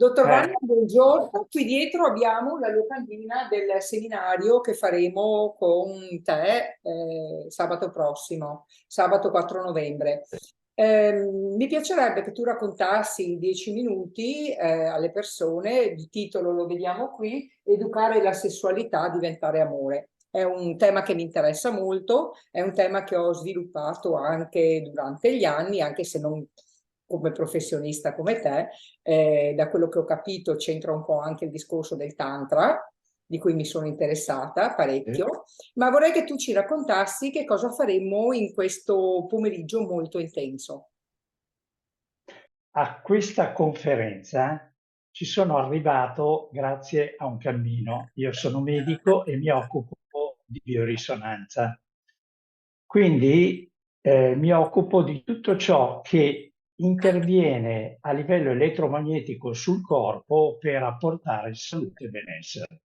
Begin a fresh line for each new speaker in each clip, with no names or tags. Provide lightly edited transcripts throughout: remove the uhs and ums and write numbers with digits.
Dottor
Eh,
Vanna, buongiorno. Qui dietro abbiamo la locandina del seminario che faremo con te sabato prossimo, sabato 4 novembre. Mi piacerebbe che tu raccontassi in 10 minuti alle persone, il titolo lo vediamo qui, Educare la sessualità a diventare amore. È un tema che mi interessa molto, è un tema che ho sviluppato anche durante gli anni, anche se non come professionista come te. Da quello che ho capito c'entra un po' anche il discorso del Tantra, di cui mi sono interessata
sì.
parecchio, ma vorrei che tu ci raccontassi che cosa faremo in questo pomeriggio molto intenso.
A questa conferenza ci sono arrivato grazie a un cammino. Io sono medico e mi occupo di biorisonanza. Quindi mi occupo di tutto ciò che interviene a livello elettromagnetico sul corpo per apportare salute e benessere.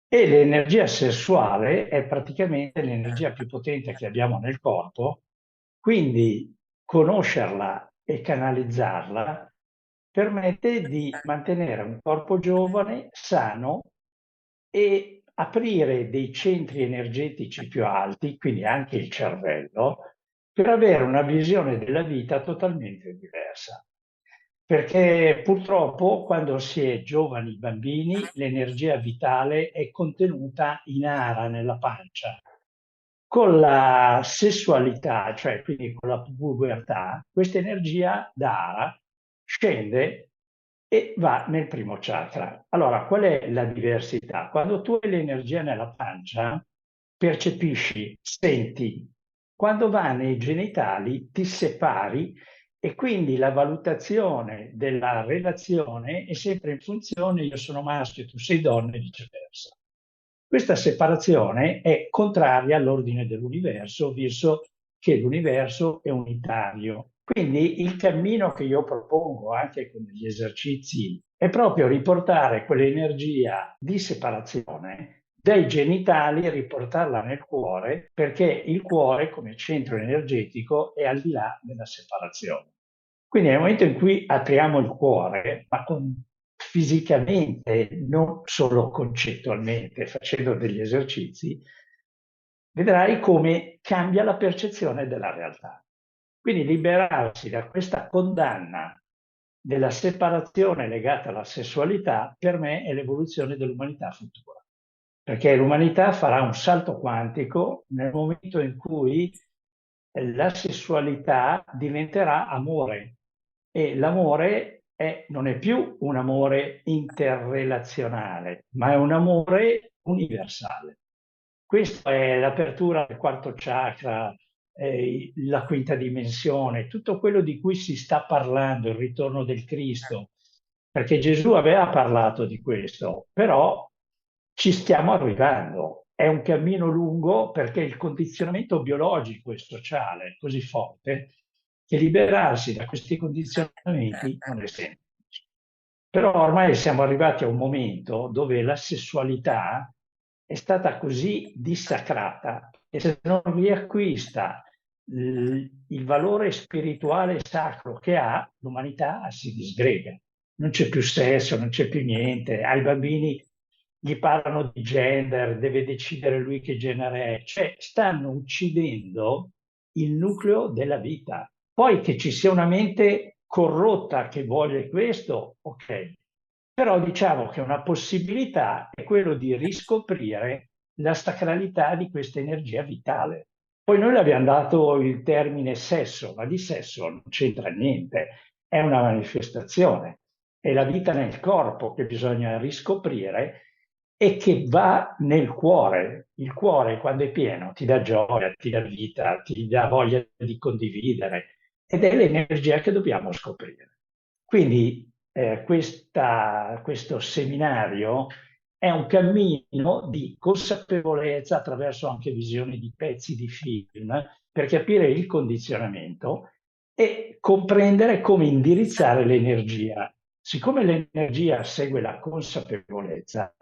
E l'energia sessuale è praticamente l'energia più potente che abbiamo nel corpo, quindi conoscerla e canalizzarla permette di mantenere un corpo giovane, sano e aprire dei centri energetici più alti, quindi anche il cervello, per avere una visione della vita totalmente diversa. Perché purtroppo quando si è giovani bambini l'energia vitale è contenuta in ara nella pancia. Con la sessualità, cioè quindi con la pubertà, questa energia d'ara scende e va nel primo chakra. Allora, qual è la diversità? Quando tu hai l'energia nella pancia, percepisci, senti. Quando va nei genitali, ti separi e quindi la valutazione della relazione è sempre in funzione, io sono maschio, tu sei donna e viceversa. Questa separazione è contraria all'ordine dell'universo, visto che l'universo è unitario. Quindi il cammino che io propongo anche con gli esercizi è proprio riportare quell'energia di separazione dai genitali e riportarla nel cuore, perché il cuore come centro energetico è al di là della separazione. Quindi nel momento in cui apriamo il cuore, ma fisicamente, non solo concettualmente, facendo degli esercizi, vedrai come cambia la percezione della realtà. Quindi liberarsi da questa condanna della separazione legata alla sessualità, per me è l'evoluzione dell'umanità futura. Perché l'umanità farà un salto quantico nel momento in cui la sessualità diventerà amore e l'amore non è più un amore interrelazionale, ma è un amore universale. Questa è l'apertura del quarto chakra, la quinta dimensione, tutto quello di cui si sta parlando, il ritorno del Cristo, perché Gesù aveva parlato di questo, però ci stiamo arrivando. È un cammino lungo perché il condizionamento biologico e sociale è così forte che liberarsi da questi condizionamenti non è semplice. Però ormai siamo arrivati a un momento dove la sessualità è stata così dissacrata e se non riacquista il valore spirituale e sacro che ha, l'umanità si disgrega. Non c'è più sesso, non c'è più niente. Ai bambini gli parlano di gender, deve decidere lui che genere è. Cioè, stanno uccidendo il nucleo della vita. Poi che ci sia una mente corrotta che vuole questo, ok. Però diciamo che una possibilità è quello di riscoprire la sacralità di questa energia vitale. Poi noi le abbiamo dato il termine sesso, ma di sesso non c'entra niente, è una manifestazione, è la vita nel corpo che bisogna riscoprire e che va nel cuore. Il cuore, quando è pieno, ti dà gioia, ti dà vita, ti dà voglia di condividere ed è l'energia che dobbiamo scoprire. Quindi questo seminario è un cammino di consapevolezza attraverso anche visioni di pezzi di film per capire il condizionamento e comprendere come indirizzare l'energia. Siccome l'energia segue la consapevolezza,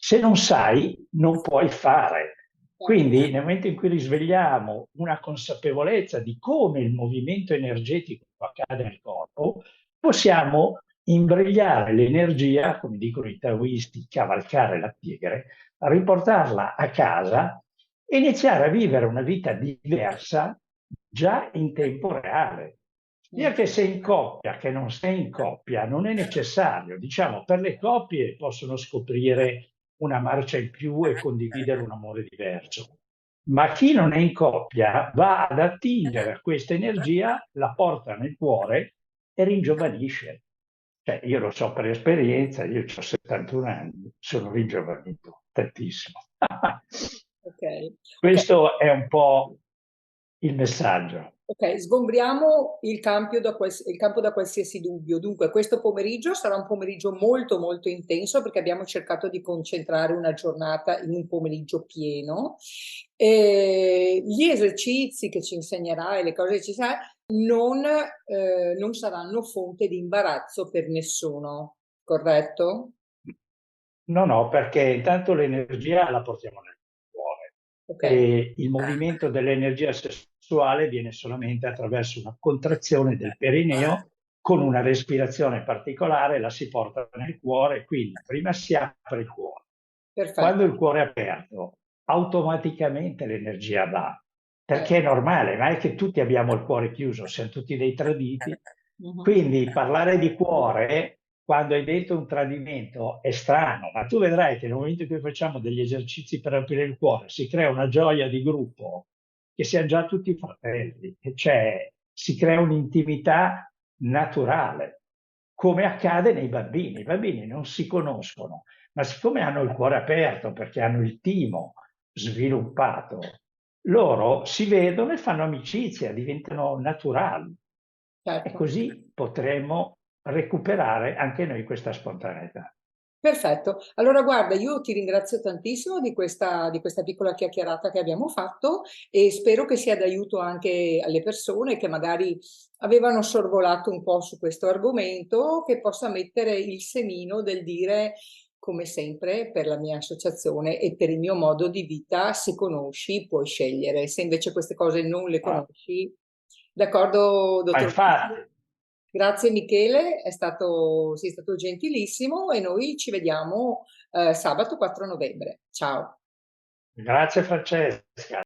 se non sai, non puoi fare. Quindi nel momento in cui risvegliamo una consapevolezza di come il movimento energetico accade nel corpo, possiamo imbrigliare l'energia, come dicono i taoisti, cavalcare la tigre, riportarla a casa e iniziare a vivere una vita diversa già in tempo reale. Sia che sei in coppia, che non sei in coppia, non è necessario. Diciamo, per le coppie possono scoprire una marcia in più e condividere un amore diverso. Ma chi non è in coppia va ad attingere questa energia, la porta nel cuore e ringiovanisce. Cioè, io lo so per esperienza, io ho 71 anni, sono ringiovanito tantissimo.
Ok, ok.
Questo è un po' il messaggio.
Ok, sgombriamo il campo da qualsiasi dubbio. Dunque, questo pomeriggio sarà un pomeriggio molto molto intenso perché abbiamo cercato di concentrare una giornata in un pomeriggio pieno. Gli esercizi che ci insegnerà e le cose che ci sarà non saranno fonte di imbarazzo per nessuno, corretto?
No, no, perché intanto l'energia la portiamo nel cuore
Ok,
e il movimento dell'energia sessuale viene solamente attraverso una contrazione del perineo con una respirazione particolare, la si porta nel cuore, quindi prima si apre il cuore. Quando
perfetto.
il cuore è aperto, automaticamente l'energia va,
Eh,
perché è normale, ma è che tutti abbiamo il cuore chiuso, siamo tutti dei traditi.
mhm.
Quindi parlare di cuore quando hai detto un tradimento è strano, ma tu vedrai che nel momento in cui facciamo degli esercizi per aprire il cuore si crea una gioia di gruppo che siamo già tutti fratelli, e cioè si crea un'intimità naturale, come accade nei bambini. I bambini non si conoscono, ma siccome hanno il cuore aperto perché hanno il timo sviluppato, loro si vedono e fanno amicizia, diventano naturali e
Certo.
così potremo recuperare anche noi questa spontaneità.
Perfetto. Allora, guarda, io ti ringrazio tantissimo di questa piccola chiacchierata che abbiamo fatto e spero che sia d'aiuto anche alle persone che magari avevano sorvolato un po' su questo argomento, che possa mettere il semino del dire, come sempre, per la mia associazione e per il mio modo di vita, se conosci, puoi scegliere. Se invece queste cose non le
Ah,
conosci, d'accordo,
ma
dottor?
infatti,
Grazie Michele, sei stato gentilissimo e noi ci vediamo sabato 4 novembre. Ciao.
grazie Francesca.